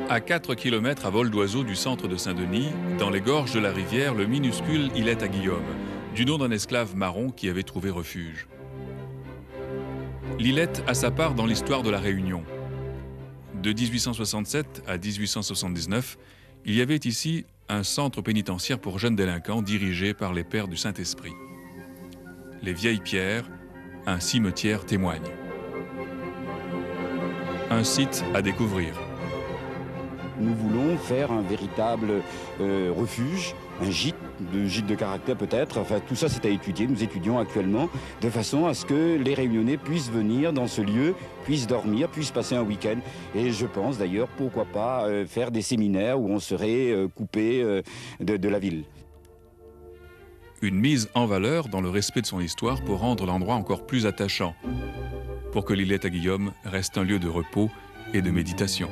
À 4 km à vol d'oiseau du centre de Saint-Denis, dans les gorges de la rivière, le minuscule Îlet à Guillaume, du nom d'un esclave marron qui avait trouvé refuge. L'Îlet a sa part dans l'histoire de la Réunion. De 1867 à 1879, il y avait ici un centre pénitentiaire pour jeunes délinquants dirigé par les pères du Saint-Esprit. Les vieilles pierres, un cimetière témoignent. Un site à découvrir. Nous voulons faire un véritable refuge, un gîte de caractère peut-être. Enfin, tout ça, c'est à étudier. Nous étudions actuellement de façon à ce que les Réunionnais puissent venir dans ce lieu, puissent dormir, puissent passer un week-end. Et je pense d'ailleurs, pourquoi pas faire des séminaires où on serait coupé de la ville. Une mise en valeur dans le respect de son histoire pour rendre l'endroit encore plus attachant, pour que l'Îlet à Guillaume reste un lieu de repos et de méditation.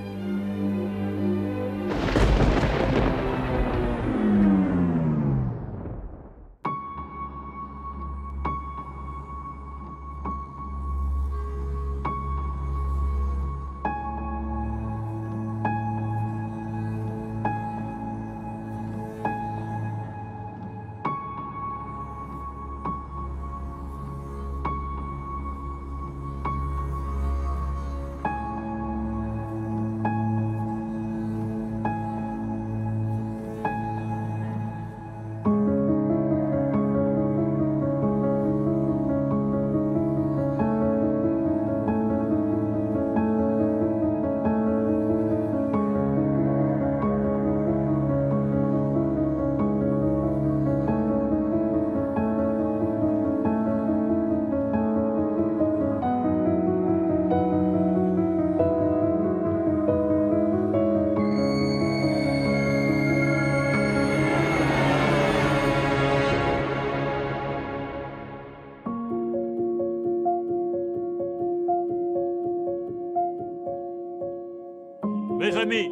Mes amis,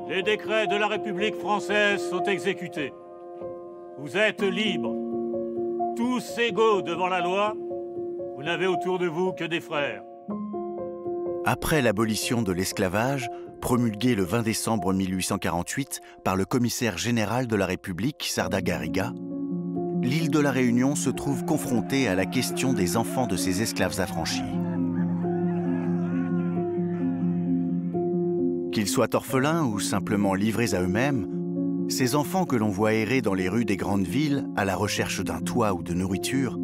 les décrets de la République française sont exécutés. Vous êtes libres, tous égaux devant la loi. Vous n'avez autour de vous que des frères. Après l'abolition de l'esclavage, promulguée le 20 décembre 1848 par le commissaire général de la République, Sarda Garriga, l'île de la Réunion se trouve confrontée à la question des enfants de ces esclaves affranchis. Qu'ils soient orphelins ou simplement livrés à eux-mêmes, ces enfants que l'on voit errer dans les rues des grandes villes à la recherche d'un toit ou de nourriture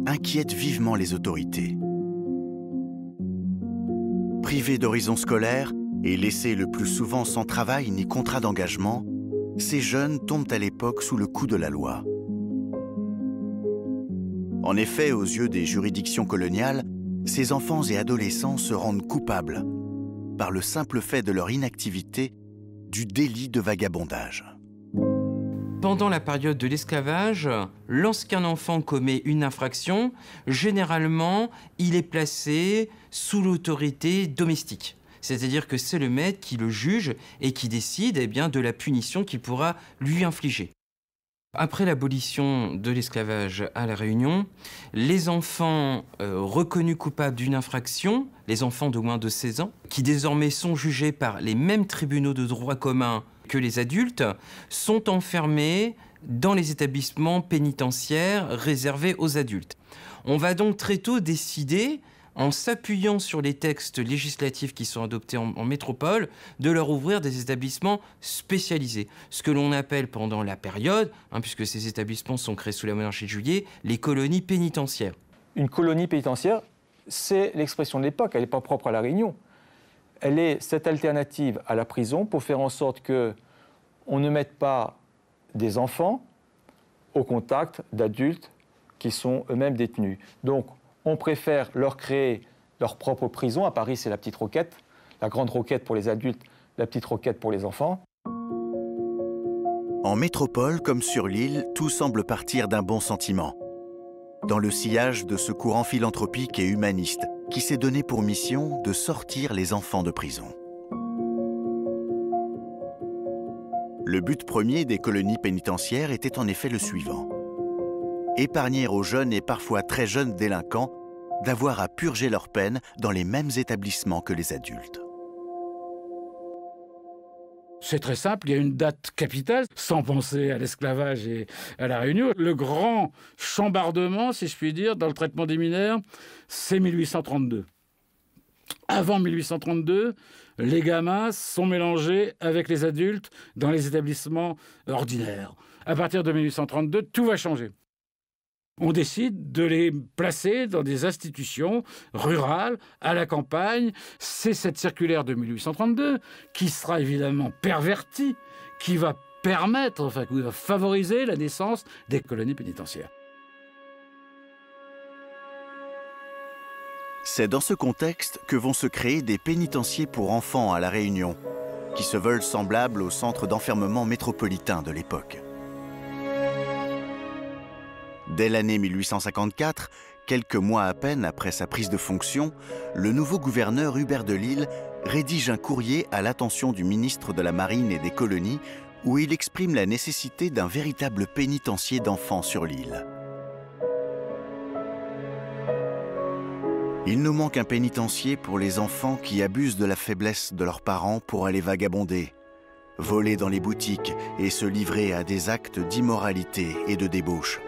inquiètent vivement les autorités. Privés d'horizon scolaire et laissés le plus souvent sans travail ni contrat d'engagement, ces jeunes tombent à l'époque sous le coup de la loi. En effet, aux yeux des juridictions coloniales, ces enfants et adolescents se rendent coupables, par le simple fait de leur inactivité, du délit de vagabondage. Pendant la période de l'esclavage, lorsqu'un enfant commet une infraction, généralement, il est placé sous l'autorité domestique. C'est-à-dire que c'est le maître qui le juge et qui décide de la punition qu'il pourra lui infliger. Après l'abolition de l'esclavage à La Réunion, les enfants reconnus coupables d'une infraction, les enfants de moins de 16 ans, qui désormais sont jugés par les mêmes tribunaux de droit commun que les adultes, sont enfermés dans les établissements pénitentiaires réservés aux adultes. On va donc très tôt décider, en s'appuyant sur les textes législatifs qui sont adoptés en métropole, de leur ouvrir des établissements spécialisés. Ce que l'on appelle pendant la période, puisque ces établissements sont créés sous la monarchie de Juillet, les colonies pénitentiaires. Une colonie pénitentiaire, c'est l'expression de l'époque, elle n'est pas propre à La Réunion. Elle est cette alternative à la prison pour faire en sorte qu'on ne mette pas des enfants au contact d'adultes qui sont eux-mêmes détenus. Donc, on préfère leur créer leur propre prison. À Paris, c'est la Petite Roquette, la Grande Roquette pour les adultes, la Petite Roquette pour les enfants. En métropole comme sur l'île, tout semble partir d'un bon sentiment. Dans le sillage de ce courant philanthropique et humaniste qui s'est donné pour mission de sortir les enfants de prison. Le but premier des colonies pénitentiaires était en effet le suivant: épargner aux jeunes et parfois très jeunes délinquants d'avoir à purger leur peine dans les mêmes établissements que les adultes. C'est très simple, il y a une date capitale, sans penser à l'esclavage et à La Réunion. Le grand chambardement, si je puis dire, dans le traitement des mineurs, c'est 1832. Avant 1832, les gamins sont mélangés avec les adultes dans les établissements ordinaires. À partir de 1832, tout va changer. On décide de les placer dans des institutions rurales, à la campagne. C'est cette circulaire de 1832 qui sera évidemment pervertie, qui va permettre, qui va favoriser la naissance des colonies pénitentiaires. C'est dans ce contexte que vont se créer des pénitenciers pour enfants à La Réunion, qui se veulent semblables aux centres d'enfermement métropolitains de l'époque. Dès l'année 1854, quelques mois à peine après sa prise de fonction, le nouveau gouverneur Hubert de L'Isle rédige un courrier à l'attention du ministre de la Marine et des Colonies où il exprime la nécessité d'un véritable pénitencier d'enfants sur l'île. Il nous manque un pénitencier pour les enfants qui abusent de la faiblesse de leurs parents pour aller vagabonder, voler dans les boutiques et se livrer à des actes d'immoralité et de débauche.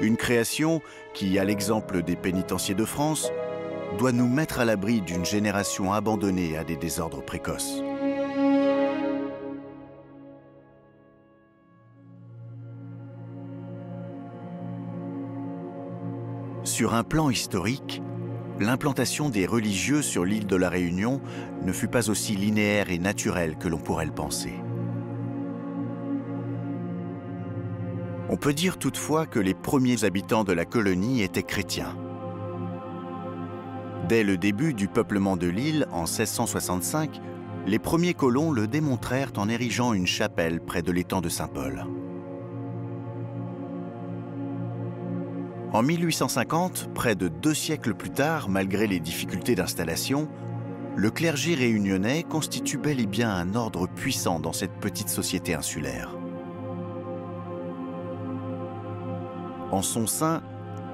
Une création qui, à l'exemple des pénitenciers de France, doit nous mettre à l'abri d'une génération abandonnée à des désordres précoces. Sur un plan historique, l'implantation des religieux sur l'île de la Réunion ne fut pas aussi linéaire et naturelle que l'on pourrait le penser. On peut dire toutefois que les premiers habitants de la colonie étaient chrétiens. Dès le début du peuplement de l'île, en 1665, les premiers colons le démontrèrent en érigeant une chapelle près de l'étang de Saint-Paul. En 1850, près de 2 siècles plus tard, malgré les difficultés d'installation, le clergé réunionnais constitue bel et bien un ordre puissant dans cette petite société insulaire. En son sein,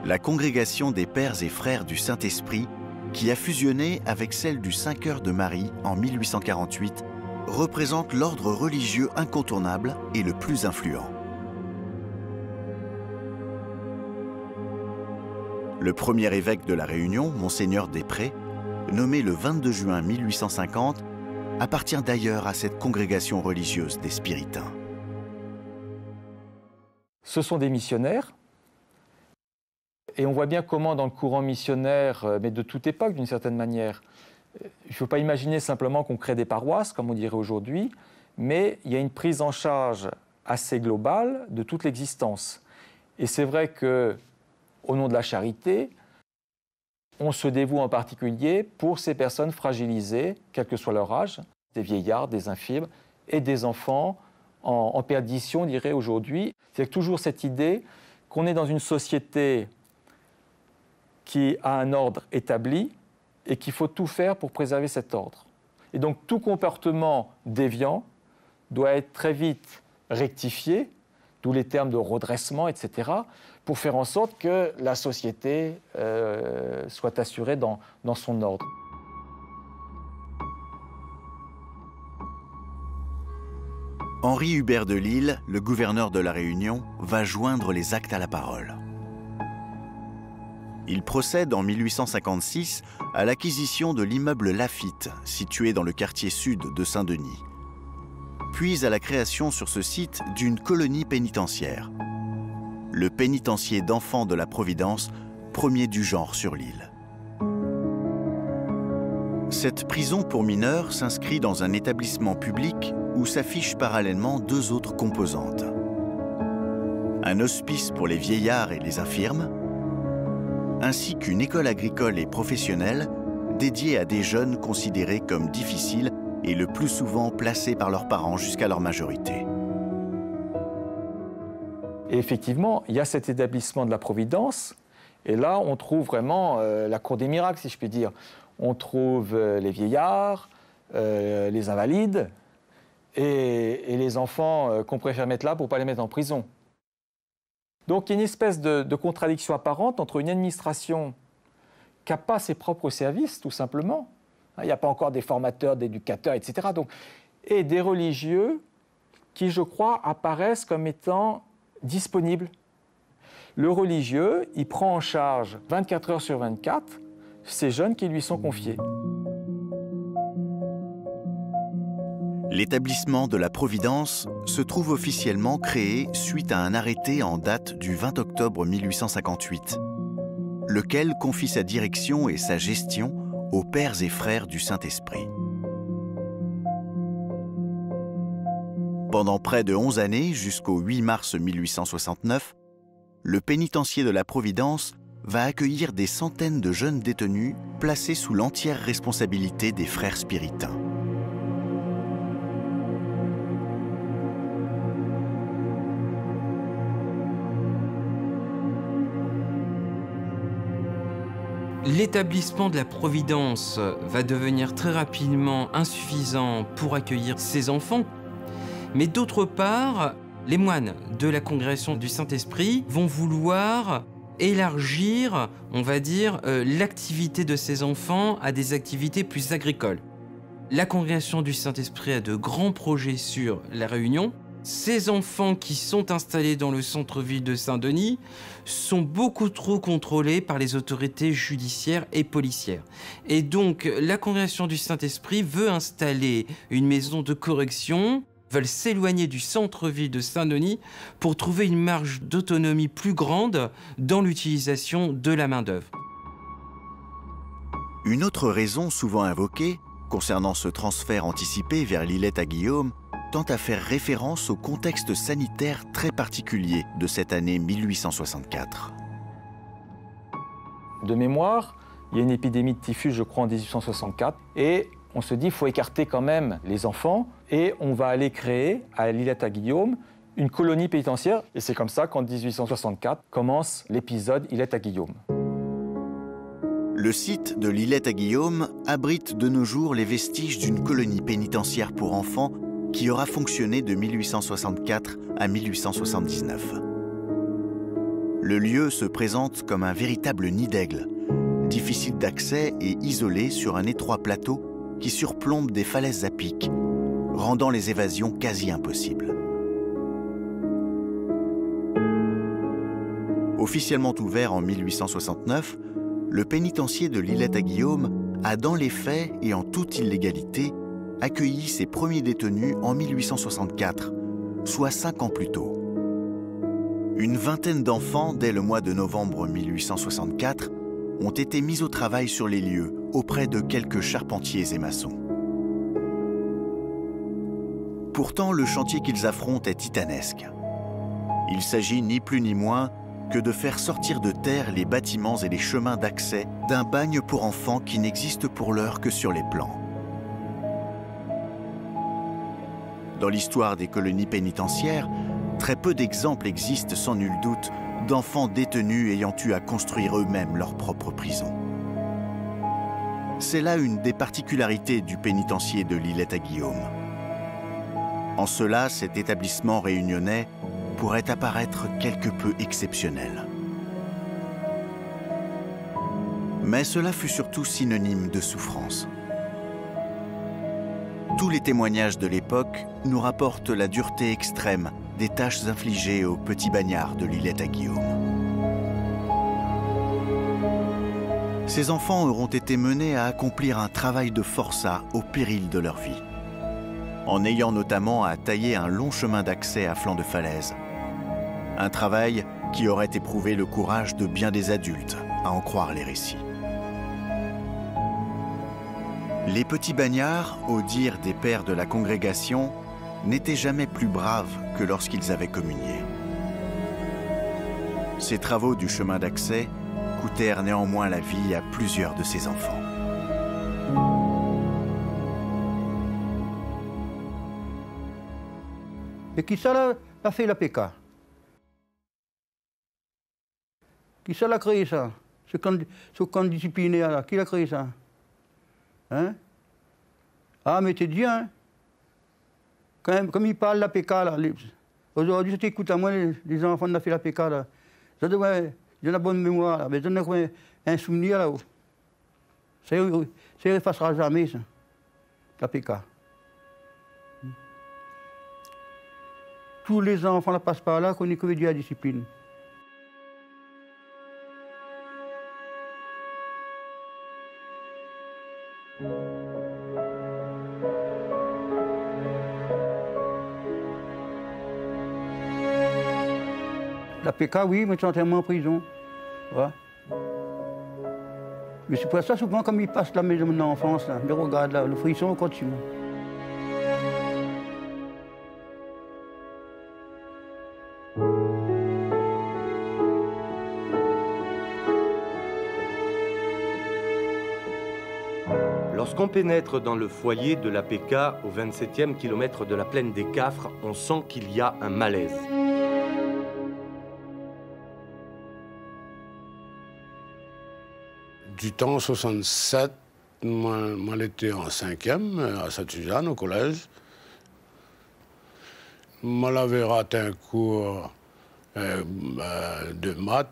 la congrégation des Pères et Frères du Saint-Esprit, qui a fusionné avec celle du Saint-Cœur de Marie en 1848, représente l'ordre religieux incontournable et le plus influent. Le premier évêque de La Réunion, Monseigneur Després, nommé le 22 juin 1850, appartient d'ailleurs à cette congrégation religieuse des Spiritains. Ce sont des missionnaires. Et on voit bien comment dans le courant missionnaire, mais de toute époque d'une certaine manière, il ne faut pas imaginer simplement qu'on crée des paroisses, comme on dirait aujourd'hui, mais il y a une prise en charge assez globale de toute l'existence. Et c'est vrai qu'au nom de la charité, on se dévoue en particulier pour ces personnes fragilisées, quel que soit leur âge, des vieillards, des infirmes et des enfants en perdition, on dirait, aujourd'hui. C'est toujours cette idée qu'on est dans une société qui a un ordre établi et qu'il faut tout faire pour préserver cet ordre. Et donc tout comportement déviant doit être très vite rectifié, d'où les termes de redressement, etc., pour faire en sorte que la société soit assurée dans son ordre. Henri Hubert de Lille, le gouverneur de La Réunion, va joindre les actes à la parole. Il procède en 1856 à l'acquisition de l'immeuble Laffitte, situé dans le quartier sud de Saint-Denis, puis à la création sur ce site d'une colonie pénitentiaire, le pénitencier d'enfants de la Providence, premier du genre sur l'île. Cette prison pour mineurs s'inscrit dans un établissement public où s'affichent parallèlement deux autres composantes. Un hospice pour les vieillards et les infirmes, ainsi qu'une école agricole et professionnelle dédiée à des jeunes considérés comme difficiles et le plus souvent placés par leurs parents jusqu'à leur majorité. Et effectivement, il y a cet établissement de la Providence, et là, on trouve vraiment la cour des miracles, si je puis dire. On trouve les vieillards, les invalides, et les enfants qu'on préfère mettre là pour ne pas les mettre en prison. Donc il y a une espèce de contradiction apparente entre une administration qui n'a pas ses propres services, tout simplement. Il n'y a pas encore des formateurs, d'éducateurs, etc. Donc, et des religieux qui, je crois, apparaissent comme étant disponibles. Le religieux, il prend en charge 24 heures sur 24 ces jeunes qui lui sont confiés. L'établissement de la Providence se trouve officiellement créé suite à un arrêté en date du 20 octobre 1858, lequel confie sa direction et sa gestion aux pères et frères du Saint-Esprit. Pendant près de 11 années, jusqu'au 8 mars 1869, le pénitencier de la Providence va accueillir des centaines de jeunes détenus placés sous l'entière responsabilité des frères spiritains. L'établissement de la Providence va devenir très rapidement insuffisant pour accueillir ces enfants. Mais d'autre part, les moines de la congrégation du Saint-Esprit vont vouloir élargir, on va dire, l'activité de ces enfants à des activités plus agricoles. La congrégation du Saint-Esprit a de grands projets sur La Réunion. Ces enfants qui sont installés dans le centre-ville de Saint-Denis sont beaucoup trop contrôlés par les autorités judiciaires et policières. Et donc, la congrégation du Saint-Esprit veut installer une maison de correction, veulent s'éloigner du centre-ville de Saint-Denis pour trouver une marge d'autonomie plus grande dans l'utilisation de la main-d'œuvre. Une autre raison souvent invoquée concernant ce transfert anticipé vers l'Îlette à Guillaume tend à faire référence au contexte sanitaire très particulier de cette année 1864. De mémoire, il y a une épidémie de typhus, je crois, en 1864, et on se dit qu'il faut écarter quand même les enfants, et on va aller créer à l'Îlette à Guillaume une colonie pénitentiaire, et c'est comme ça qu'en 1864 commence l'épisode Îlette à Guillaume. Le site de l'Îlette à Guillaume abrite de nos jours les vestiges d'une colonie pénitentiaire pour enfants qui aura fonctionné de 1864 à 1879. Le lieu se présente comme un véritable nid d'aigle, difficile d'accès et isolé sur un étroit plateau qui surplombe des falaises à pic, rendant les évasions quasi impossibles. Officiellement ouvert en 1869, le pénitencier de l'Îlette à Guillaume a dans les faits et en toute illégalité accueilli ses premiers détenus en 1864, soit 5 ans plus tôt. Une vingtaine d'enfants, dès le mois de novembre 1864, ont été mis au travail sur les lieux auprès de quelques charpentiers et maçons. Pourtant, le chantier qu'ils affrontent est titanesque. Il s'agit ni plus ni moins que de faire sortir de terre les bâtiments et les chemins d'accès d'un bagne pour enfants qui n'existe pour l'heure que sur les plans. Dans l'histoire des colonies pénitentiaires, très peu d'exemples existent sans nul doute d'enfants détenus ayant eu à construire eux-mêmes leur propre prison. C'est là une des particularités du pénitencier de l'Îlette-à-Guillaume. En cela, cet établissement réunionnais pourrait apparaître quelque peu exceptionnel. Mais cela fut surtout synonyme de souffrance. Tous les témoignages de l'époque nous rapportent la dureté extrême des tâches infligées aux petits bagnards de l'Îlette-à-Guillaume. Ces enfants auront été menés à accomplir un travail de forçat au péril de leur vie, en ayant notamment à tailler un long chemin d'accès à flanc de falaise. Un travail qui aurait éprouvé le courage de bien des adultes, à en croire les récits. Les petits bagnards, au dire des pères de la congrégation, n'étaient jamais plus braves que lorsqu'ils avaient communié. Ces travaux du chemin d'accès coûtèrent néanmoins la vie à plusieurs de ces enfants. Et qui ça a fait la PK? Qui ça l'a créé ça? Ce camp disciplinaire là, qui l'a créé ça? Hein? Ah mais t'es bien, hein? Comme il parle de la PK là, aujourd'hui, si tu écoutes à moi, les enfants qui ont fait la PK là, ça devrait, j'ai la bonne mémoire là, mais ça devrait un souvenir là-haut. Ça ne effacera jamais ça, la PK. Tous les enfants qui passent par là connaissent que veut dire la discipline. La PK, oui, mais c'est entièrement en prison. Ouais. Mais c'est pour ça, souvent, comme ils passent la maison d'enfance, là, ils regardent là, le frisson continue. Lorsqu'on pénètre dans le foyer de la PK au 27e kilomètre de la plaine des Cafres, on sent qu'il y a un malaise. Du temps 67, moi j'étais en 5e à Saint-Suzanne au collège. Moi j'avais raté un cours de maths.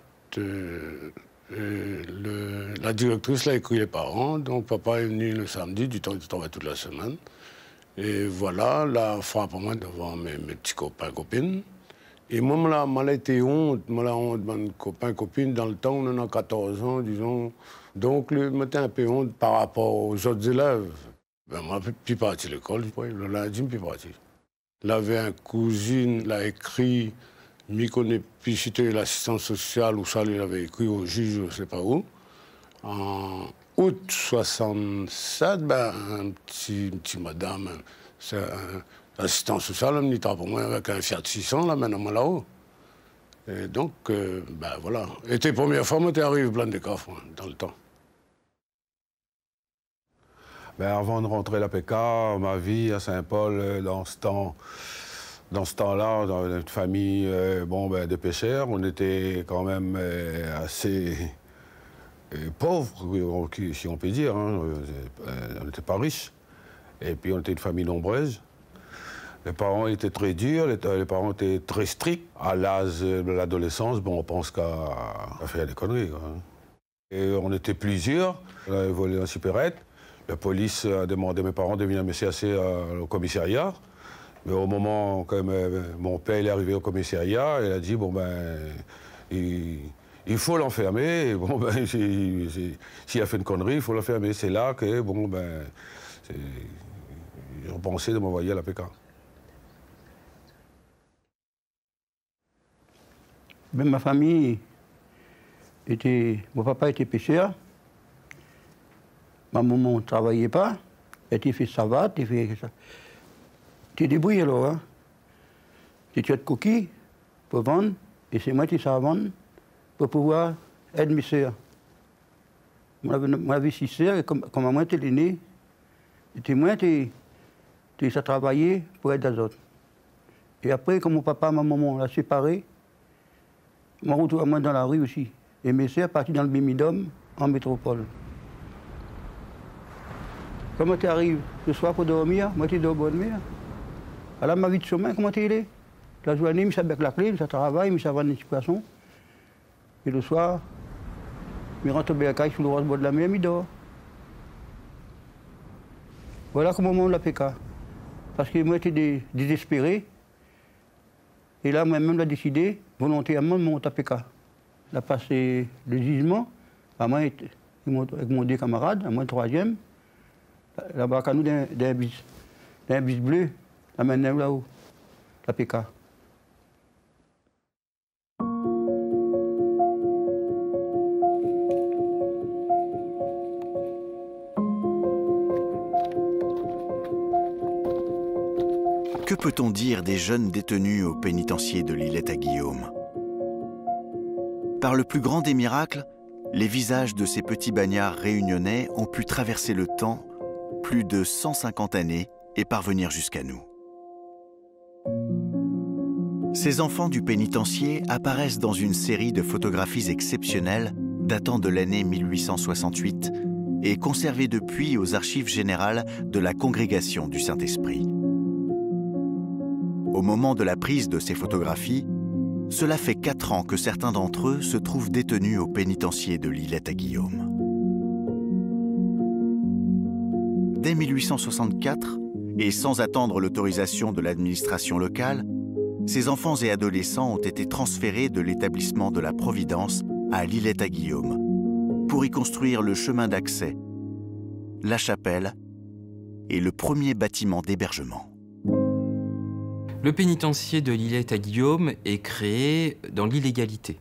La directrice l'a écrit les parents, donc papa est venu le samedi, du temps qu'il travaillait toute la semaine. Et voilà, la frappe moi devant mes petits copains, copines. Et moi, j'ai été honte, moi, la honte de mes copains, copines, dans le temps, on en a 14 ans, disons. Donc, j'étais un peu honte par rapport aux autres élèves. Ben, moi, je suis parti à l'école, le lundi, je suis parti. Il avait un cousin, il a écrit, je connais plus c'était l'assistance sociale, ou ça, il avait écrit au juge, je ne sais pas où. En août 67, ben, une petite madame, c'est l'assistance sociale, elle me dit pour moi avec un Fiat 600, là, maintenant, là-haut. Et donc, ben voilà. Et tes premières fois, moi, t'es arrivé plein de coffres, dans le temps. Ben, avant de rentrer à la PK, ma vie à Saint-Paul, dans ce temps-là, dans une famille de pêcheurs, on était quand même assez pauvres, si on peut dire. Hein. On n'était pas riches. Et puis, on était une famille nombreuse. Les parents étaient très durs, les parents étaient très stricts. À l'âge de l'adolescence, on pense qu'à faire des conneries. Quoi. Et on était plusieurs, on avait volé un supérette. La police a demandé à mes parents de venir me chercher au commissariat. Mais au moment où mon père est arrivé au commissariat, il a dit, il faut l'enfermer. S'il a fait une connerie, il faut l'enfermer. C'est là que, ils ont pensé de m'envoyer à la PK. Ben, ma famille mon papa était pêcheur, ma maman ne travaillait pas, elle était fait savate, elle fait ça. Tu es débrouillé alors, hein? Tu as de coquilles pour vendre, et c'est moi qui sais vendre pour pouvoir aider mes sœurs. Moi, j'avais 6 sœurs, et comme moi, j'étais l'aîné, moi, j'étais Et ça travaillait pour être d'azote. Et après, quand mon papa et ma maman l'ont séparé, je me retrouve moi dans la rue aussi. Et mes sœurs partent dans le Bémidum, en métropole. Comment tu arrives le soir pour dormir? Moi, tu dors dormir. Alors, ma vie de chemin, comment tu es? La journée, je suis avec la clé, je travaille, je suis avant une poisson. Et le soir, je rentre au Bercaille sur le bord de la mer, je dors. Voilà comment on l'APK. Parce que moi, j'étais désespéré. Et là, moi-même, j'ai décidé volontairement de monter APK. Là, passé le gisement, à moi, avec mon deux camarades, à moi, le troisième, là-bas, à nous, d'un bus bleu, la main là-haut, l'APK. Que peut-on dire des jeunes détenus au pénitencier de l'Îlette-à-Guillaume? Par le plus grand des miracles, les visages de ces petits bagnards réunionnais ont pu traverser le temps, plus de 150 années, et parvenir jusqu'à nous. Ces enfants du pénitencier apparaissent dans une série de photographies exceptionnelles datant de l'année 1868 et conservées depuis aux archives générales de la Congrégation du Saint-Esprit. Au moment de la prise de ces photographies, cela fait 4 ans que certains d'entre eux se trouvent détenus au pénitencier de l'Îlette-à-Guillaume. Dès 1864, et sans attendre l'autorisation de l'administration locale, ces enfants et adolescents ont été transférés de l'établissement de la Providence à l'Îlette-à-Guillaume pour y construire le chemin d'accès, la chapelle et le premier bâtiment d'hébergement. Le pénitencier de l'Îlette-à-Guillaume est créé dans l'illégalité.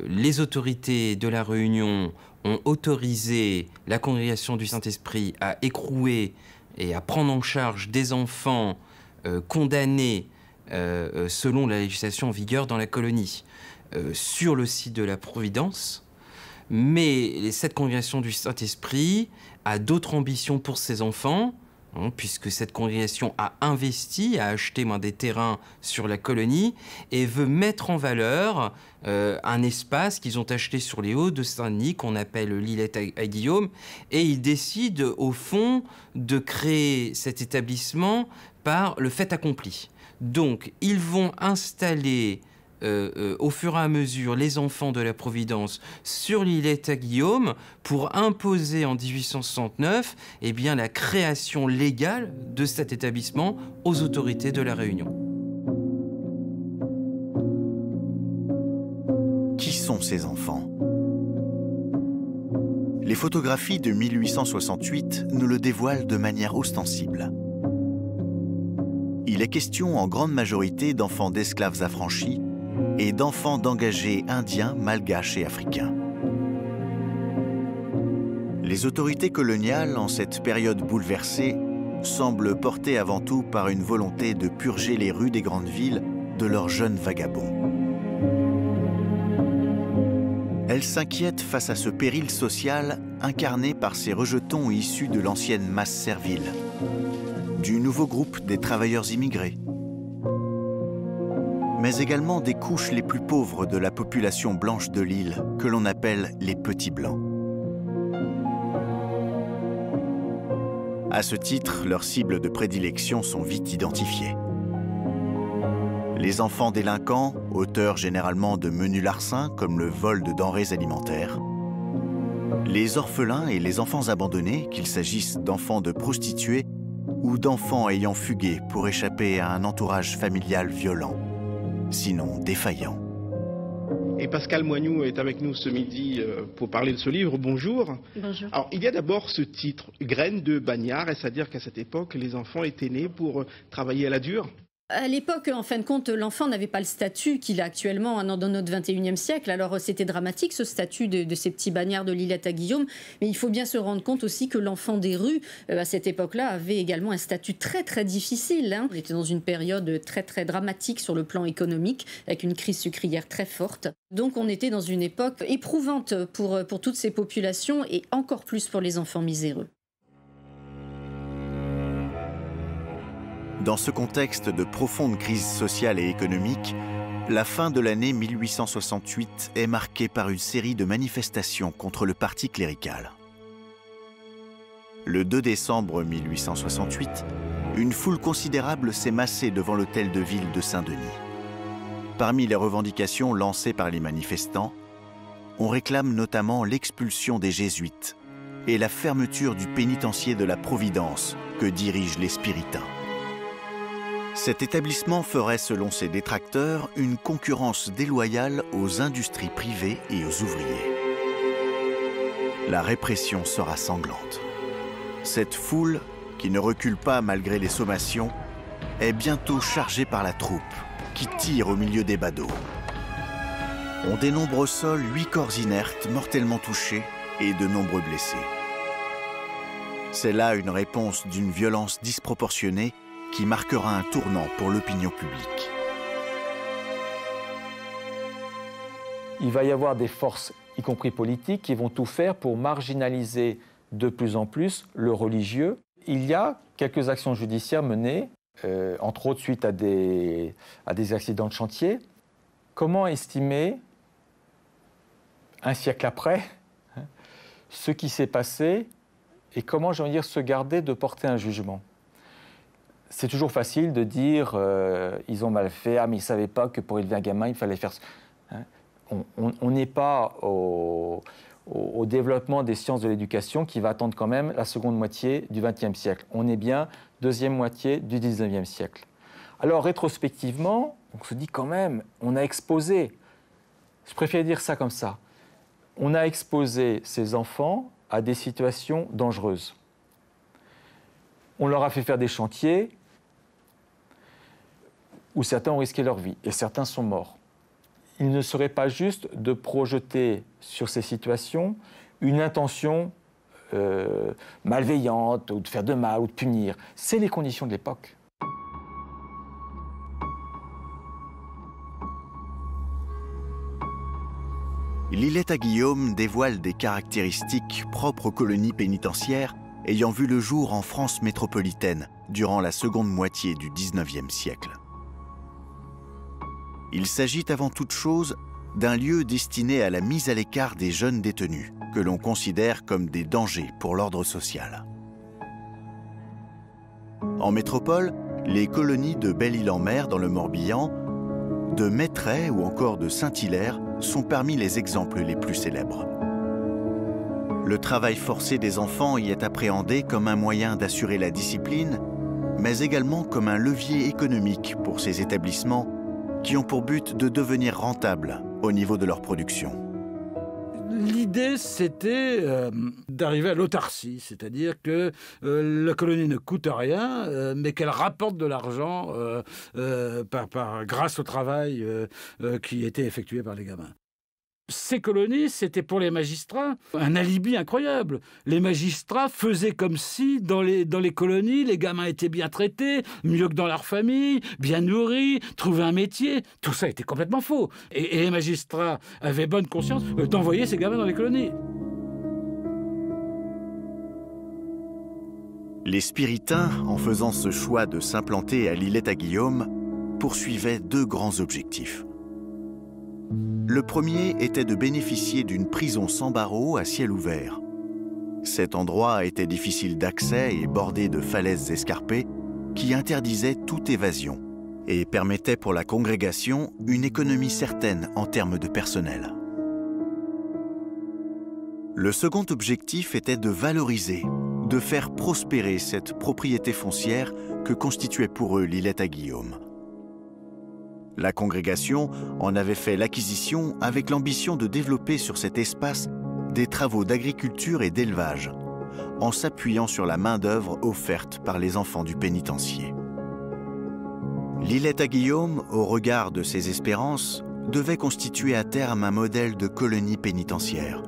Les autorités de la Réunion ont autorisé la Congrégation du Saint-Esprit à écrouer et à prendre en charge des enfants condamnés selon la législation en vigueur dans la colonie sur le site de la Providence. Mais cette Congrégation du Saint-Esprit a d'autres ambitions pour ses enfants, puisque cette congrégation a investi, a acheté des terrains sur la colonie et veut mettre en valeur un espace qu'ils ont acheté sur les Hauts de Saint-Denis, qu'on appelle l'Îlette-à-Guillaume, et ils décident au fond de créer cet établissement par le fait accompli. Donc ils vont installer au fur et à mesure les enfants de la Providence sur l'Îlette-à-Guillaume pour imposer en 1869 la création légale de cet établissement aux autorités de la Réunion. Qui sont ces enfants? Les photographies de 1868 nous le dévoilent de manière ostensible. Il est question en grande majorité d'enfants d'esclaves affranchis et d'enfants d'engagés indiens, malgaches et africains. Les autorités coloniales, en cette période bouleversée, semblent portées avant tout par une volonté de purger les rues des grandes villes de leurs jeunes vagabonds. Elles s'inquiètent face à ce péril social incarné par ces rejetons issus de l'ancienne masse servile, du nouveau groupe des travailleurs immigrés, mais également des couches les plus pauvres de la population blanche de l'île, que l'on appelle les petits blancs. À ce titre, leurs cibles de prédilection sont vite identifiées. Les enfants délinquants, auteurs généralement de menus larcins comme le vol de denrées alimentaires, les orphelins et les enfants abandonnés, qu'il s'agisse d'enfants de prostituées ou d'enfants ayant fugué pour échapper à un entourage familial violent, sinon défaillant. Et Pascal Moignou est avec nous ce midi pour parler de ce livre. Bonjour. Bonjour. Alors, il y a d'abord ce titre, Graines de bagnard, est-ce à dire qu'à cette époque, les enfants étaient nés pour travailler à la dure? À l'époque, en fin de compte, l'enfant n'avait pas le statut qu'il a actuellement dans notre 21e siècle. Alors c'était dramatique ce statut de ces petits bagnards de l'Îlette-à-Guillaume. Mais il faut bien se rendre compte aussi que l'enfant des rues, à cette époque-là, avait également un statut très très difficile. On était dans une période très très dramatique sur le plan économique, avec une crise sucrière très forte. Donc on était dans une époque éprouvante pour toutes ces populations et encore plus pour les enfants miséreux. Dans ce contexte de profonde crise sociale et économique, la fin de l'année 1868 est marquée par une série de manifestations contre le parti clérical. Le 2 décembre 1868, une foule considérable s'est massée devant l'hôtel de ville de Saint-Denis. Parmi les revendications lancées par les manifestants, on réclame notamment l'expulsion des jésuites et la fermeture du pénitencier de la Providence que dirigent les Spiritains. Cet établissement ferait, selon ses détracteurs, une concurrence déloyale aux industries privées et aux ouvriers. La répression sera sanglante. Cette foule, qui ne recule pas malgré les sommations, est bientôt chargée par la troupe, qui tire au milieu des badauds. On dénombre au sol 8 corps inertes mortellement touchés et de nombreux blessés. C'est là une réponse d'une violence disproportionnée qui marquera un tournant pour l'opinion publique. Il va y avoir des forces, y compris politiques, qui vont tout faire pour marginaliser de plus en plus le religieux. Il y a quelques actions judiciaires menées, entre autres suite à des accidents de chantier. Comment estimer, un siècle après, ce qui s'est passé et comment, j'ai envie de dire, se garder de porter un jugement? C'est toujours facile de dire ils ont mal fait, ah mais ils ne savaient pas que pour élever un gamin, il fallait faire... Hein? On n'est pas au développement des sciences de l'éducation qui va attendre quand même la seconde moitié du XXe siècle. On est bien deuxième moitié du XIXe siècle. Alors rétrospectivement, on se dit quand même, on a exposé, je préfère dire ça comme ça, on a exposé ces enfants à des situations dangereuses. On leur a fait faire des chantiers où certains ont risqué leur vie et certains sont morts. Il ne serait pas juste de projeter sur ces situations une intention malveillante ou de faire de mal ou de punir. C'est les conditions de l'époque. Lilletta Guillaume dévoile des caractéristiques propres aux colonies pénitentiaires ayant vu le jour en France métropolitaine durant la seconde moitié du XIXe siècle. Il s'agit avant toute chose d'un lieu destiné à la mise à l'écart des jeunes détenus, que l'on considère comme des dangers pour l'ordre social. En métropole, les colonies de Belle-Île-en-Mer dans le Morbihan, de Mettray ou encore de Saint-Hilaire sont parmi les exemples les plus célèbres. Le travail forcé des enfants y est appréhendé comme un moyen d'assurer la discipline, mais également comme un levier économique pour ces établissements qui ont pour but de devenir rentables au niveau de leur production. L'idée, c'était d'arriver à l'autarcie, c'est-à-dire que la colonie ne coûte rien, mais qu'elle rapporte de l'argent grâce au travail qui était effectué par les gamins. Ces colonies, c'était pour les magistrats un alibi incroyable. Les magistrats faisaient comme si, dans les colonies, les gamins étaient bien traités, mieux que dans leur famille, bien nourris, trouvaient un métier. Tout ça était complètement faux. Et les magistrats avaient bonne conscience d'envoyer ces gamins dans les colonies. Les Spiritains, en faisant ce choix de s'implanter à Lilletta Guillaume, poursuivaient 2 grands objectifs. Le premier était de bénéficier d'une prison sans barreaux à ciel ouvert. Cet endroit était difficile d'accès et bordé de falaises escarpées qui interdisaient toute évasion et permettaient pour la congrégation une économie certaine en termes de personnel. Le second objectif était de valoriser, de faire prospérer cette propriété foncière que constituait pour eux Lilletta Guillaume. La congrégation en avait fait l'acquisition avec l'ambition de développer sur cet espace des travaux d'agriculture et d'élevage, en s'appuyant sur la main-d'œuvre offerte par les enfants du pénitencier. Lilletta Guillaume, au regard de ses espérances, devait constituer à terme un modèle de colonie pénitentiaire,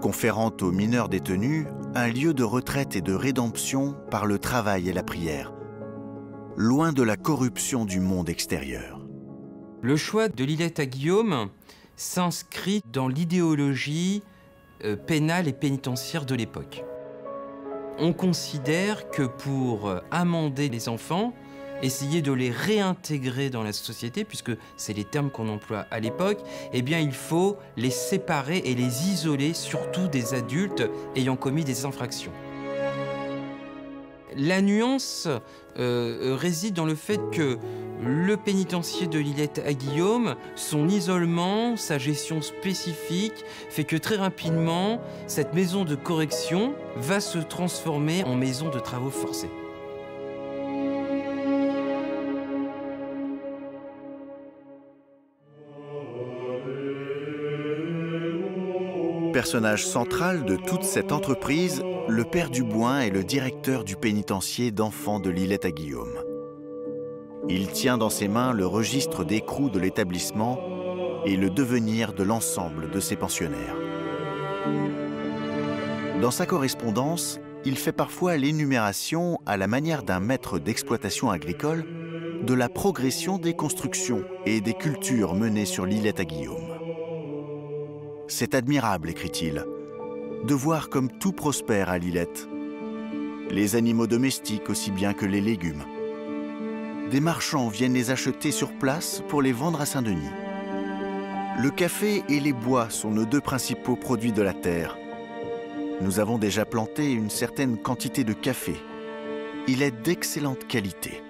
conférant aux mineurs détenus un lieu de retraite et de rédemption par le travail et la prière, loin de la corruption du monde extérieur. Le choix de Lilletta Guillaume s'inscrit dans l'idéologie pénale et pénitentiaire de l'époque. On considère que pour amender les enfants, essayer de les réintégrer dans la société, puisque c'est les termes qu'on emploie à l'époque, eh bien il faut les séparer et les isoler, surtout des adultes ayant commis des infractions. La nuance réside dans le fait que le pénitencier de l'Îlette à Guillaume, son isolement, sa gestion spécifique, fait que très rapidement, cette maison de correction va se transformer en maison de travaux forcés. Personnage central de toute cette entreprise, le père Duboin est le directeur du pénitencier d'enfants de l'Îlette à Guillaume. Il tient dans ses mains le registre d'écrou de l'établissement et le devenir de l'ensemble de ses pensionnaires. Dans sa correspondance, il fait parfois l'énumération, à la manière d'un maître d'exploitation agricole, de la progression des constructions et des cultures menées sur l'Îlette à Guillaume. C'est admirable, écrit-il, de voir comme tout prospère à l'Îlette. Les animaux domestiques aussi bien que les légumes. Des marchands viennent les acheter sur place pour les vendre à Saint-Denis. Le café et les bois sont nos deux principaux produits de la terre. Nous avons déjà planté une certaine quantité de café. Il est d'excellente qualité.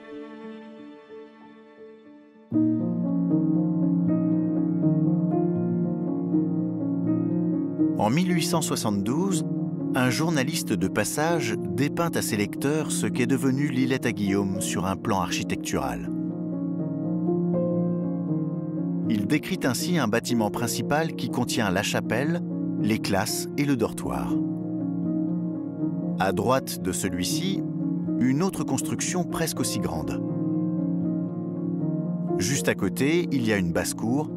En 1872, un journaliste de passage dépeint à ses lecteurs ce qu'est devenu l'Îlette à Guillaume sur un plan architectural. Il décrit ainsi un bâtiment principal qui contient la chapelle, les classes et le dortoir. À droite de celui-ci, une autre construction presque aussi grande. Juste à côté, il y a une basse-cour,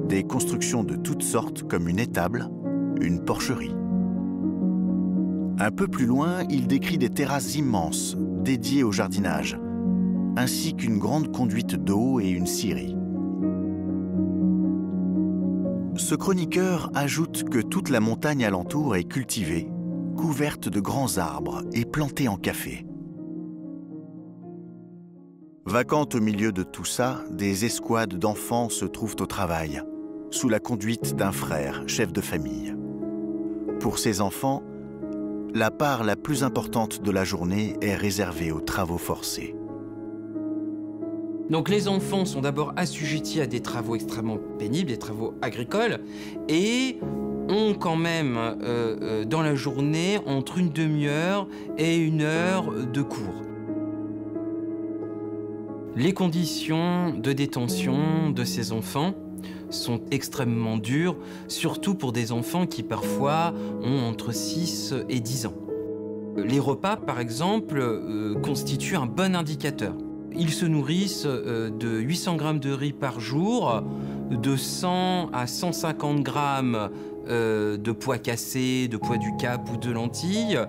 des constructions de toutes sortes comme une étable, une porcherie. Un peu plus loin, il décrit des terrasses immenses, dédiées au jardinage, ainsi qu'une grande conduite d'eau et une scierie. Ce chroniqueur ajoute que toute la montagne alentour est cultivée, couverte de grands arbres et plantée en café. Vacantes au milieu de tout ça, des escouades d'enfants se trouvent au travail, sous la conduite d'un frère, chef de famille. Pour ces enfants, la part la plus importante de la journée est réservée aux travaux forcés. Donc les enfants sont d'abord assujettis à des travaux extrêmement pénibles, des travaux agricoles, et ont quand même dans la journée entre une demi-heure et une heure de cours. Les conditions de détention de ces enfants sont extrêmement dures, surtout pour des enfants qui parfois ont entre 6 et 10 ans. Les repas, par exemple, constituent un bon indicateur. Ils se nourrissent de 800 grammes de riz par jour, de 100 à 150 grammes de pois cassés, de pois du Cap ou de lentilles.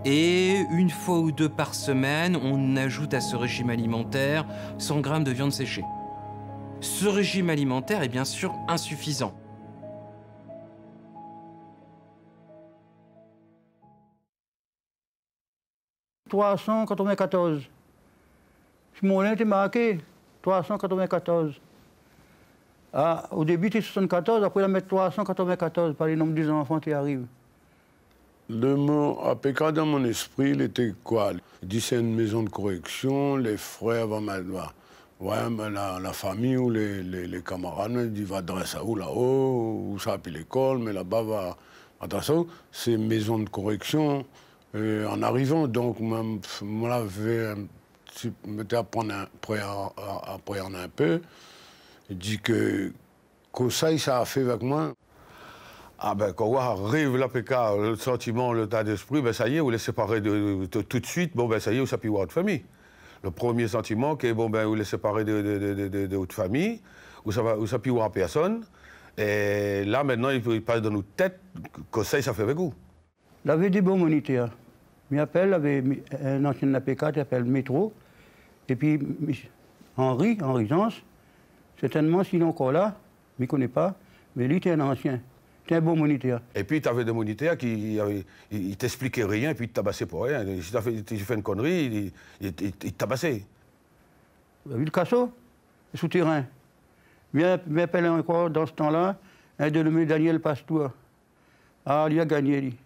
Et une fois ou deux par semaine, on ajoute à ce régime alimentaire 100 grammes de viande séchée. Ce régime alimentaire est bien sûr insuffisant. « 394. Mon nom était marqué 394. Ah, au début, c'était 74, après, on a mis 394 par les nombres des enfants qui arrivent. Le mot APK dans mon esprit, il était quoi? Il dit c'est une maison de correction, les frères vont mettre. Ouais, mais la famille ou les camarades me disent va adresser où là-haut, où ça puis l'école, mais là-bas va adresser où. C'est une maison de correction. En arrivant, donc, moi, je m'étais appris un peu. Il dit que ça a fait avec moi. Ah ben, quand on arrive l'APK, le sentiment, l'état d'esprit, ben ça y est, on est séparés tout de suite, bon ben ça y est, on s'appuie à votre famille. Le premier sentiment, c'est bon ben, on est séparés de votre famille, on s'appuie à personne, et là maintenant, il passe dans nos têtes que ça fait avec vous. Il avait des bons moniteurs. Il avait un ancien APK qui s'appelle Métro, et puis Henri Jean, certainement, s'il est encore là, je ne connais pas, mais lui, était un ancien. C'était un bon moniteur. Et puis, tu avais des moniteurs qui ne t'expliquaient rien et puis ils te tabassaient pour rien. Si tu as fait une connerie, ils te tabassaient. Vous avez vu le Casso? Le souterrain. Bien appelé encore dans ce temps-là, un dénommé Daniel Pastois. Ah, il a gagné, lui.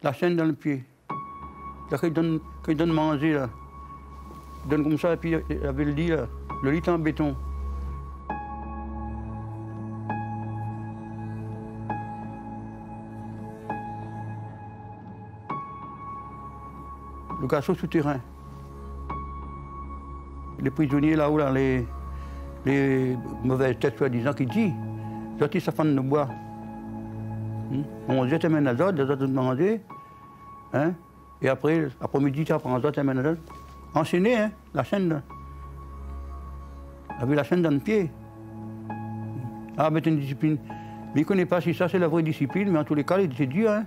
La chaîne dans le pied. Là, quand il donne manger, là. Il donne comme ça, et puis il avait le lit, là. Le lit en béton. Le Casso souterrain. Les prisonniers là-haut, là, les mauvaises têtes, soi-disant, qui disent, sortis sa femme de bois. On jette un azot, les autres demander. Hein? Et après, après-midi, tu apprends azot, un azot. Enchaîné, hein, la chaîne. Là. Avec la chaîne dans le pied. Ah, mais c'est une discipline. Mais il ne connaît pas si ça, c'est la vraie discipline, mais en tous les cas, c'est dur, hein.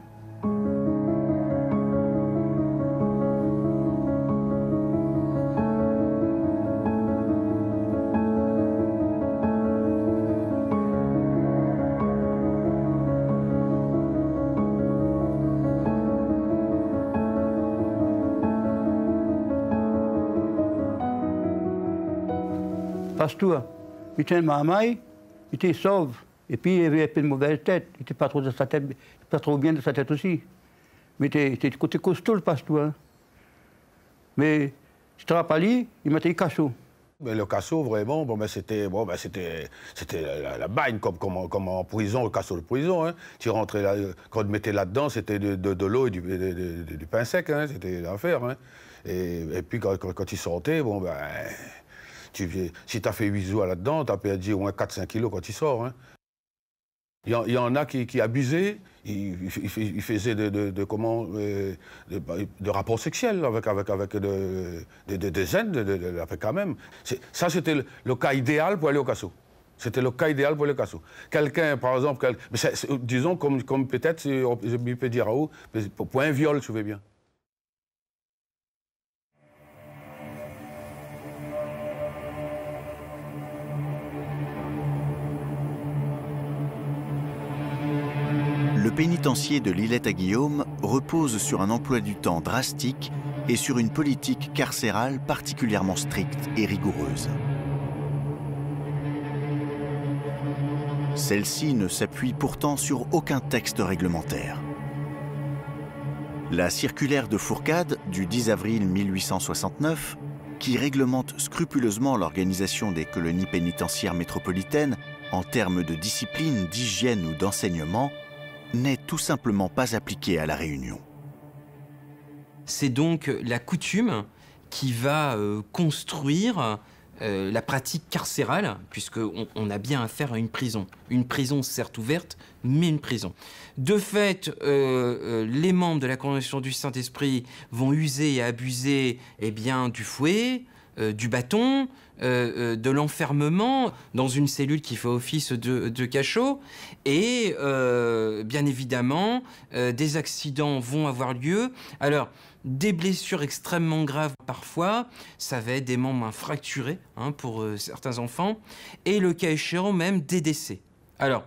Pastois, il était un mamaille, il était sauve. Et puis il avait un peu de mauvaise tête. Il n'était pas trop de sa tête, pas trop bien de sa tête aussi. Mais il était du côté costaud, le Pastois. Mais je te rappelle, il mettait le Casso. Mais le Casso, vraiment, c'était la bagne, comme en prison, le Casso de prison. Hein. Tu rentrais là, quand on te mettait là-dedans, c'était de l'eau et du pain sec, hein. C'était l'enfer. Hein. Et puis quand tu sortais, si tu as fait 8 jours là-dedans, tu as perdu au moins 4-5 kilos quand tu sors. Hein. Il y en a qui abusaient, ils faisaient de rapports sexuels avec des jeunes, quand même. Ça, c'était le cas idéal pour aller au Casso. C'était le cas idéal pour aller au Casso. Quelqu'un, par exemple, disons, comme peut-être, je peux dire à vous, pour un viol, je vais bien. Le pénitencier de l'Îlette-à-Guillaume repose sur un emploi du temps drastique et sur une politique carcérale particulièrement stricte et rigoureuse. Celle-ci ne s'appuie pourtant sur aucun texte réglementaire. La circulaire de Fourcade du 10 avril 1869, qui réglemente scrupuleusement l'organisation des colonies pénitentiaires métropolitaines en termes de discipline, d'hygiène ou d'enseignement, n'est tout simplement pas appliquée à La Réunion. C'est donc la coutume qui va construire la pratique carcérale, puisqu'on a bien affaire à une prison. Une prison certes ouverte, mais une prison. De fait, les membres de la Convention du Saint-Esprit vont user et abuser du fouet, du bâton, de l'enfermement dans une cellule qui fait office de cachot. Et bien évidemment, des accidents vont avoir lieu. Alors, des blessures extrêmement graves parfois, ça va être des membres fracturés pour certains enfants, et le cas échéant même des décès. Alors,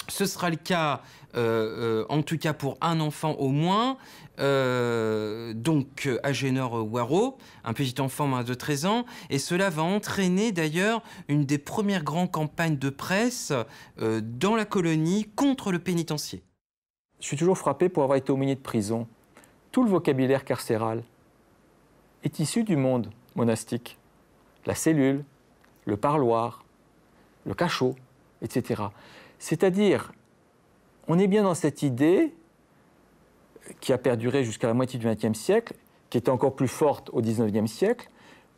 ce sera le cas, en tout cas pour un enfant au moins, donc Agénor Waro, un petit enfant de 13 ans, et cela va entraîner d'ailleurs une des premières grandes campagnes de presse dans la colonie contre le pénitencier. Je suis toujours frappé pour avoir été aumônier de prison. Tout le vocabulaire carcéral est issu du monde monastique. La cellule, le parloir, le cachot, etc. C'est-à-dire, on est bien dans cette idée qui a perduré jusqu'à la moitié du XXe siècle, qui était encore plus forte au XIXe siècle,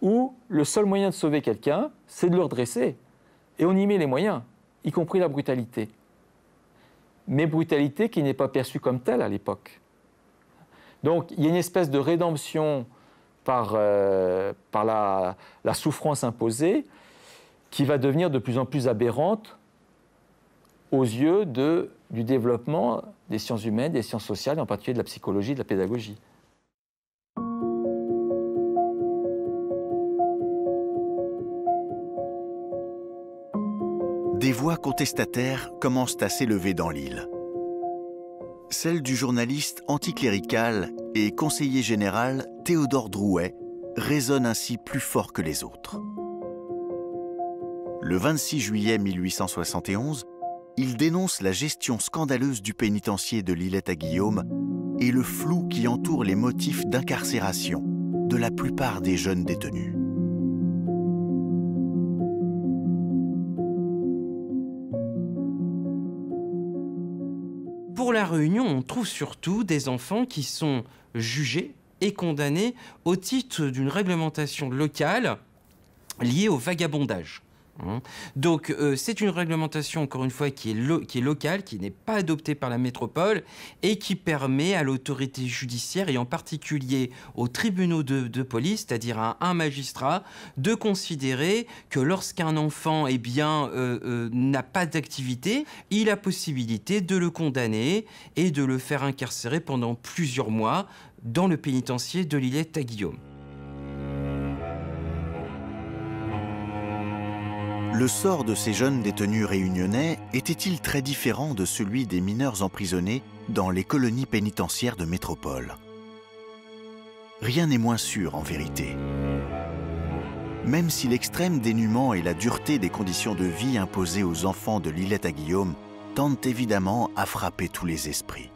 où le seul moyen de sauver quelqu'un, c'est de le redresser. Et on y met les moyens, y compris la brutalité. Mais brutalité qui n'est pas perçue comme telle à l'époque. Donc, il y a une espèce de rédemption par la souffrance imposée qui va devenir de plus en plus aberrante aux yeux du développement des sciences humaines, des sciences sociales, en particulier de la psychologie, de la pédagogie. Des voix contestataires commencent à s'élever dans l'île. Celle du journaliste anticlérical et conseiller général Théodore Drouet résonne ainsi plus fort que les autres. Le 26 juillet 1871, il dénonce la gestion scandaleuse du pénitencier de l'Îlette-à-Guillaume et le flou qui entoure les motifs d'incarcération de la plupart des jeunes détenus. Pour La Réunion, on trouve surtout des enfants qui sont jugés et condamnés au titre d'une réglementation locale liée au vagabondage. Donc c'est une réglementation, encore une fois, qui est locale, qui n'est pas adoptée par la métropole et qui permet à l'autorité judiciaire, et en particulier aux tribunaux de police, c'est-à-dire à un magistrat, de considérer que lorsqu'un enfant n'a pas d'activité, il a possibilité de le condamner et de le faire incarcérer pendant plusieurs mois dans le pénitencier de l'Îlette-à-Guillaume. Le sort de ces jeunes détenus réunionnais était-il très différent de celui des mineurs emprisonnés dans les colonies pénitentiaires de métropole? Rien n'est moins sûr en vérité. Même si l'extrême dénuement et la dureté des conditions de vie imposées aux enfants de l'Îlette-à-Guillaume tentent évidemment à frapper tous les esprits.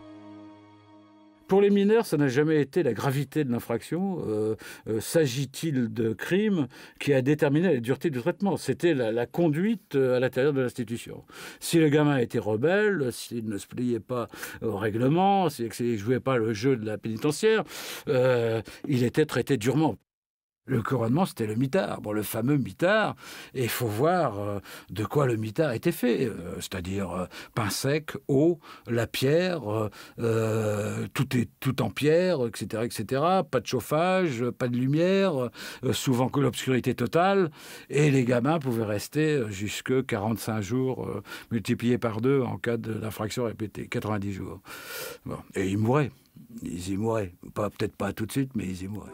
Pour les mineurs, ça n'a jamais été la gravité de l'infraction. S'agit-il de crimes qui a déterminé la dureté du traitement? C'était la conduite à l'intérieur de l'institution. Si le gamin était rebelle, s'il ne se pliait pas au règlement, s'il ne jouait pas le jeu de la pénitentiaire, il était traité durement. Le couronnement, c'était le mitard, le fameux mitard, et il faut voir de quoi le mitard était fait, c'est-à-dire pain sec, eau, la pierre, tout en pierre, etc., etc., pas de chauffage, pas de lumière, souvent que l'obscurité totale, et les gamins pouvaient rester jusque 45 jours, multipliés par 2 en cas d'infraction répétée, 90 jours. Bon. Et ils mouraient, peut-être pas tout de suite, mais ils y mouraient.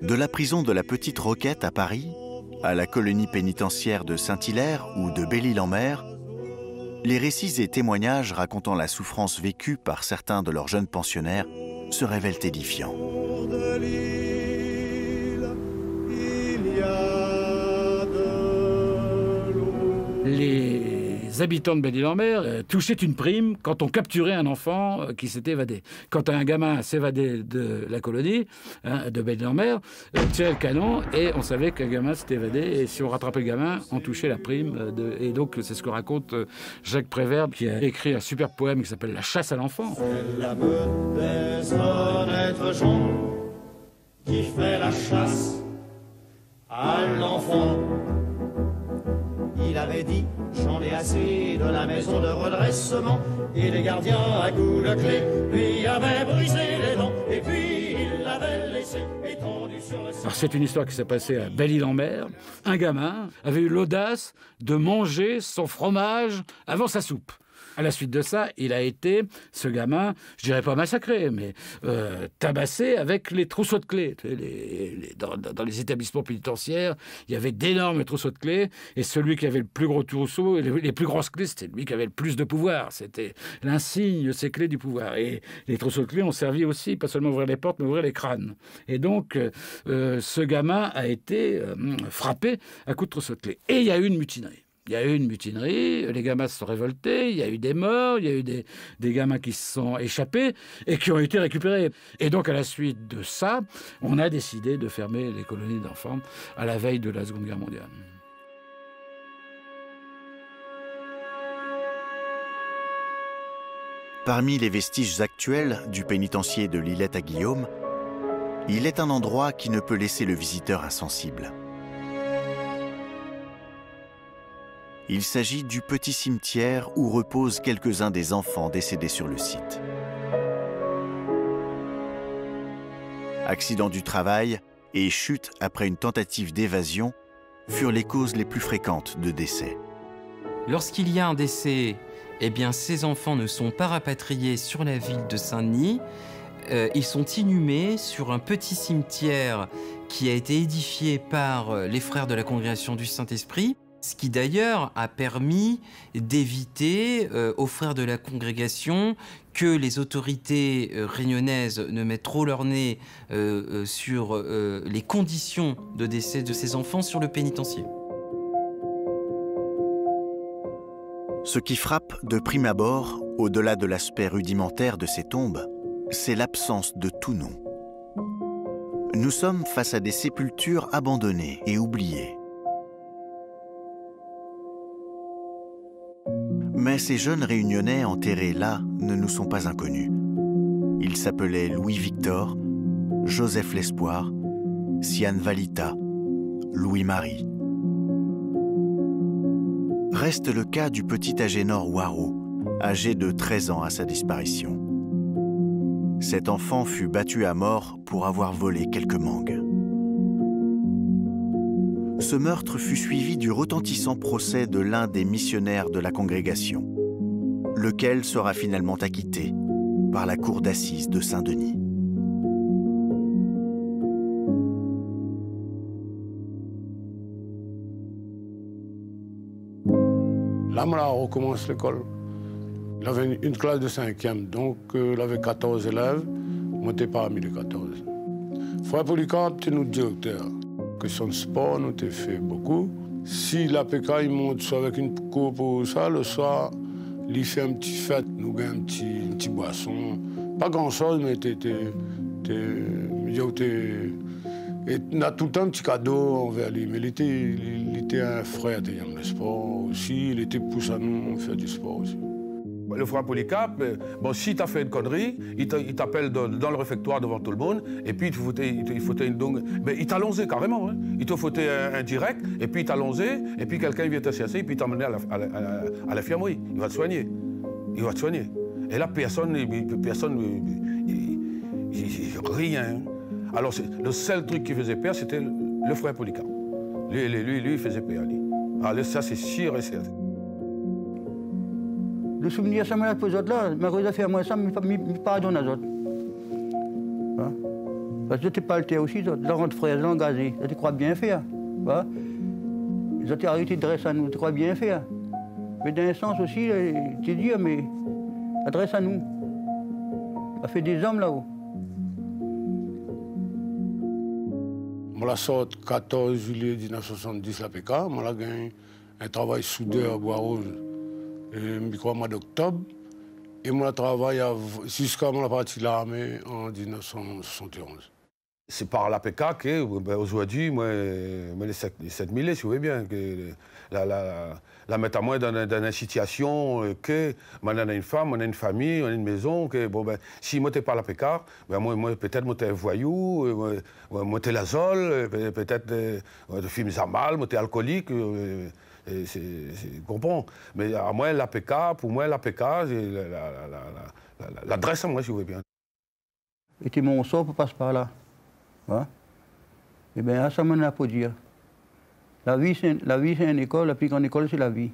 De la prison de la Petite Roquette à Paris, à la colonie pénitentiaire de Saint-Hilaire ou de Belle-Île-en-Mer, les récits et témoignages racontant la souffrance vécue par certains de leurs jeunes pensionnaires se révèlent édifiants. Les habitants de Belle-Île-en-Mer touchaient une prime quand on capturait un enfant qui s'était évadé. Quand un gamin s'évadait de la colonie de Belle-Île-en-Mer, on tirait le canon et on savait qu'un gamin s'était évadé. Et si on rattrapait le gamin, on touchait la prime. Et donc c'est ce que raconte Jacques Prévert, qui a écrit un super poème qui s'appelle « La chasse à l'enfant ». C'est la meute des honnêtes gens qui fait la chasse à l'enfant. Il avait dit, j'en ai assez de la maison de redressement. Et les gardiens à coups de clé lui avaient brisé les dents. Et puis il l'avait laissé étendu sur le sol. Alors c'est une histoire qui s'est passée à Belle-Île-en-Mer. Un gamin avait eu l'audace de manger son fromage avant sa soupe. À la suite de ça, il a été, ce gamin, je dirais pas massacré, mais tabassé avec les trousseaux de clés. Dans les établissements pénitentiaires, il y avait d'énormes trousseaux de clés, et celui qui avait le plus gros trousseau, les plus grosses clés, c'était lui qui avait le plus de pouvoir. C'était l'insigne, ces clés du pouvoir. Et les trousseaux de clés ont servi aussi, pas seulement à ouvrir les portes, mais à ouvrir les crânes. Et donc, ce gamin a été frappé à coups de trousseau de clés. Et il y a eu une mutinerie. Il y a eu une mutinerie, les gamins se sont révoltés, il y a eu des morts, il y a eu des gamins qui se sont échappés et qui ont été récupérés. Et donc, à la suite de ça, on a décidé de fermer les colonies d'enfants à la veille de la Seconde Guerre mondiale. Parmi les vestiges actuels du pénitencier de l'Îlette-à-Guillaume, il est un endroit qui ne peut laisser le visiteur insensible. Il s'agit du petit cimetière où reposent quelques-uns des enfants décédés sur le site. Accident du travail et chute après une tentative d'évasion furent les causes les plus fréquentes de décès. Lorsqu'il y a un décès, eh bien, ces enfants ne sont pas rapatriés sur la ville de Saint-Denis. Ils sont inhumés sur un petit cimetière qui a été édifié par les frères de la Congrégation du Saint-Esprit. Ce qui d'ailleurs a permis d'éviter aux frères de la congrégation que les autorités réunionnaises ne mettent trop leur nez sur les conditions de décès de ces enfants sur le pénitencier. Ce qui frappe de prime abord, au-delà de l'aspect rudimentaire de ces tombes, c'est l'absence de tout nom. Nous sommes face à des sépultures abandonnées et oubliées. Mais ces jeunes réunionnais enterrés là ne nous sont pas inconnus. Ils s'appelaient Louis-Victor, Joseph l'Espoir, Siane Valita, Louis-Marie. Reste le cas du petit Agénor Waro, âgé de 13 ans à sa disparition. Cet enfant fut battu à mort pour avoir volé quelques mangues. Ce meurtre fut suivi du retentissant procès de l'un des missionnaires de la congrégation, lequel sera finalement acquitté par la cour d'assises de Saint-Denis. Là, on recommence l'école. Il avait une classe de 5e, donc il avait 14 élèves, monté parmi les 14. Frère Polycarpe était notre directeur. Question de sport, nous avons fait beaucoup. Si l'APK il monte soit avec une coupe ou ça, le soir, il fait un petit fête, nous gagnons une petite boisson. Pas grand-chose, mais on a tout le temps un petit cadeau envers lui. Mais il était un frère, il aime le sport aussi, il était poussé à nous faire du sport aussi. Le frère Polycarpe, bon, si tu as fait une connerie, il t'appelle dans le réfectoire devant tout le monde, et puis il foutait une dongue. Mais il t'a longé carrément. Hein. Il te foutait un direct, et puis il t'a longé, et puis quelqu'un vient te chercher, et puis il t'a emmené à l'infirmerie. Il va te soigner. Il va te soigner. Et là, personne rien. Alors, le seul truc qui faisait peur, c'était le frère Polycarpe. Lui, il faisait peur. Alors, ça, c'est sûr et certain. Le souvenir, ça m'a pour les autres là, mais quand fait moi ça, je pardonne aux autres. Hein? Parce que tu n'es pas le thé aussi, là, on te frère, là, gazé, tu crois bien faire. Hein? Les autres arrêtent de dresser à nous, tu crois bien faire. Mais dans un sens aussi, tu dis, mais adresse à nous. Ça fait des hommes là-haut. Je la sorti le 14 juillet 1970, l'APK. Je gagné un travail soudeur à Bois-Rouge. Je crois au mois d'octobre. Et je travaille jusqu'à la partie de l'armée en 1971. C'est par l'APK qu'aujourd'hui, moi, les 7000, si vous voulez bien, que la mettre à moi dans une situation que moi, on a une femme, on a une famille, on a une maison, que bon, ben, si moi, t'es pas l'APK, ben, moi peut-être, moi, t'es un voyou, moi, t'es la zole, peut-être, de films à mal, moi, t'es alcoolique. Comprends. Mais à moi, l'APK, pour moi, l'APK, c'est l'adresse à moi, si vous voulez bien. Et tu mon sort pour passer par là. Hein? Eh bien, ça m'en a pour dire. La vie, c'est une école, la plus grande école, c'est la vie.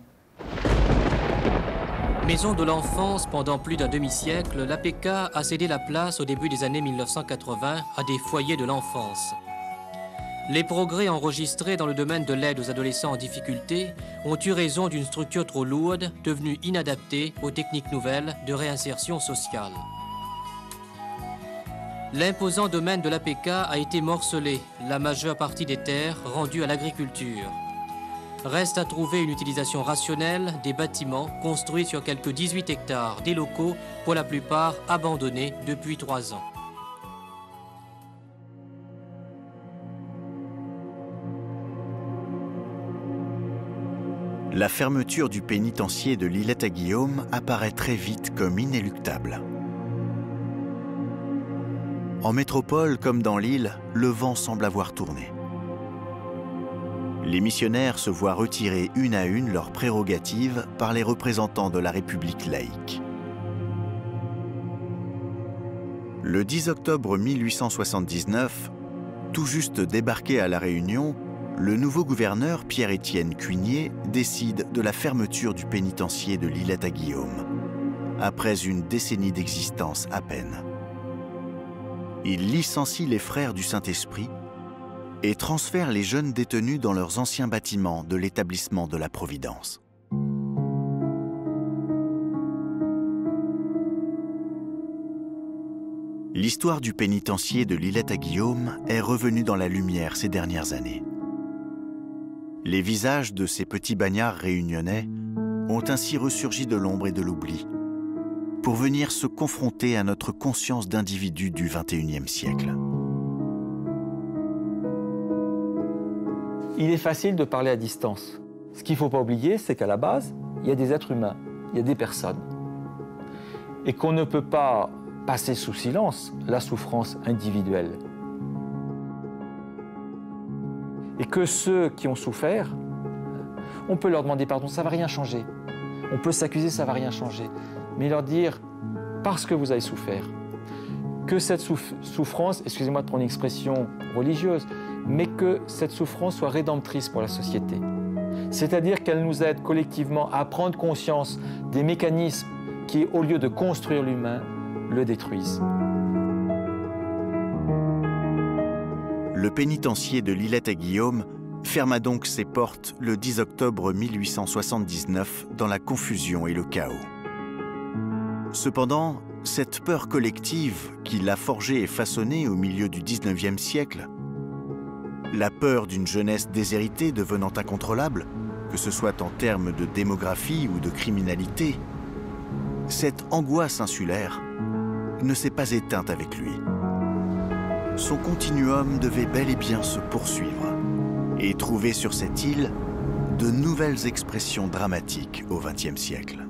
Maison de l'enfance pendant plus d'un demi-siècle, l'APK a cédé la place au début des années 1980 à des foyers de l'enfance. Les progrès enregistrés dans le domaine de l'aide aux adolescents en difficulté ont eu raison d'une structure trop lourde, devenue inadaptée aux techniques nouvelles de réinsertion sociale. L'imposant domaine de l'APK a été morcelé, la majeure partie des terres rendues à l'agriculture. Reste à trouver une utilisation rationnelle des bâtiments construits sur quelques 18 hectares, des locaux pour la plupart abandonnés depuis 3 ans. La fermeture du pénitencier de l'Îlette-à-Guillaume apparaît très vite comme inéluctable. En métropole comme dans l'île, le vent semble avoir tourné. Les missionnaires se voient retirer une à une leurs prérogatives par les représentants de la République laïque. Le 10 octobre 1879, tout juste débarqué à La Réunion, le nouveau gouverneur Pierre-Étienne Cugnier décide de la fermeture du pénitencier de l'Îlette-à-Guillaume, après une décennie d'existence à peine. Il licencie les frères du Saint-Esprit et transfère les jeunes détenus dans leurs anciens bâtiments de l'établissement de la Providence. L'histoire du pénitencier de l'Îlette-à-Guillaume est revenue dans la lumière ces dernières années. Les visages de ces petits bagnards réunionnais ont ainsi ressurgi de l'ombre et de l'oubli pour venir se confronter à notre conscience d'individu du XXIe siècle. Il est facile de parler à distance. Ce qu'il ne faut pas oublier, c'est qu'à la base, il y a des êtres humains, il y a des personnes. Et qu'on ne peut pas passer sous silence la souffrance individuelle. Et que ceux qui ont souffert, on peut leur demander pardon, ça ne va rien changer. On peut s'accuser, ça ne va rien changer. Mais leur dire, parce que vous avez souffert, que cette souffrance, excusez-moi de prendre une expression religieuse, mais que cette souffrance soit rédemptrice pour la société. C'est-à-dire qu'elle nous aide collectivement à prendre conscience des mécanismes qui, au lieu de construire l'humain, le détruisent. Le pénitencier de l'Îlette-à-Guillaume ferma donc ses portes le 10 octobre 1879 dans la confusion et le chaos. Cependant, cette peur collective qui l'a forgé et façonné au milieu du XIXe siècle, la peur d'une jeunesse déshéritée devenant incontrôlable, que ce soit en termes de démographie ou de criminalité, cette angoisse insulaire ne s'est pas éteinte avec lui. Son continuum devait bel et bien se poursuivre et trouver sur cette île de nouvelles expressions dramatiques au XXe siècle.